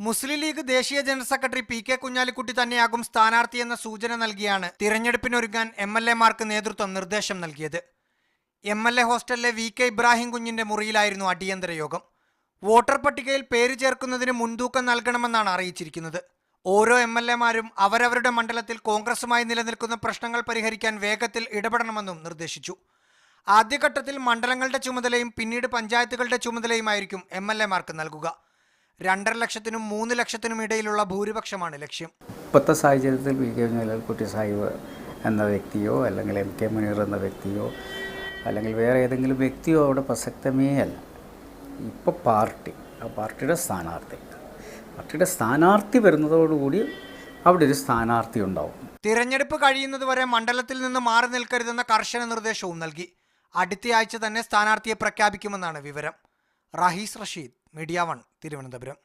മുസ്ലിം league ദേശീയ general secretary P K Kunhalikutty തന്നെയാകും സ്ഥാനാർത്ഥിയെന്ന സൂചന നൽകിയാണ് തിരഞ്ഞെടുപ്പിനൊരുങ്ങാൻ MLA-മാർക്ക് നേതൃത്വം നിർദ്ദേശം നൽകിയത്. MLA ഹോസ്റ്റലിലെ VK ഇബ്രാഹിം കുഞ്ഞിന്റെ മുറിയിലായിരുന്നു അടിയന്തര യോഗം. വോട്ടർ പട്ടികയിൽ പേര് ചേർക്കുന്നതിന് മുൻതൂക്കം നൽകണമെന്നാണ് അറിയിച്ചിരിക്കുന്നത്. ഓരോ MLA-മാരും അവരവരുടെ മണ്ഡലത്തിൽ കോൺഗ്രസുമായി നിലനിൽക്കുന്ന പ്രശ്നങ്ങൾ പരിഹരിക്കാൻ വേഗത്തിൽ ഇടപെടണമെന്നും നിർദ്ദേശിച്ചു. ആദ്യഘട്ടത്തിൽ മണ്ഡലങ്ങളുടെ ചുമതലയും പിന്നീട് പഞ്ചായത്തുകളുടെ ചുമതലയുമായിരിക്കും MLA-മാർക്ക് നൽകുക. 2.5 ലക്ഷത്തിനും 3 ലക്ഷത്തിനും ഇടയിലുള്ള ഭൂരിപക്ഷമാണ് ലക്ഷ്യം. ഇപ്പോഴത്തെ സാഹചര്യത്തിൽ VK കുഞ്ഞാലിക്കുട്ടി സാഹിബ് എന്ന വ്യക്തിയോ അല്ലെങ്കിൽ MK മുനീർ എന്ന വ്യക്തിയോ അല്ലെങ്കിൽ വേറെ ഏതെങ്കിലും വ്യക്തിയോ അവിടെ പ്രസക്തമേ അല്ല. ഇപ്പോൾ പാർട്ടിയുടെ സ്ഥാനാർത്ഥി വരുന്നതോടുകൂടി അവിടെ ഒരു സ്ഥാനാർത്ഥി ഉണ്ടാവും. തിരഞ്ഞെടുപ്പ് കഴിയുന്നതുവരെ മണ്ഡലത്തിൽ നിന്ന് മാറി നിൽക്കരുതെന്ന കർശന നിർദ്ദേശവും നൽകി. അടുത്തയാഴ്ച തന്നെ സ്ഥാനാർത്ഥിയെ പ്രഖ്യാപിക്കുമെന്നാണ് വിവരം. റഹീസ് റഷീദ്, മീഡിയ 1, തിരുവനന്തപുരം.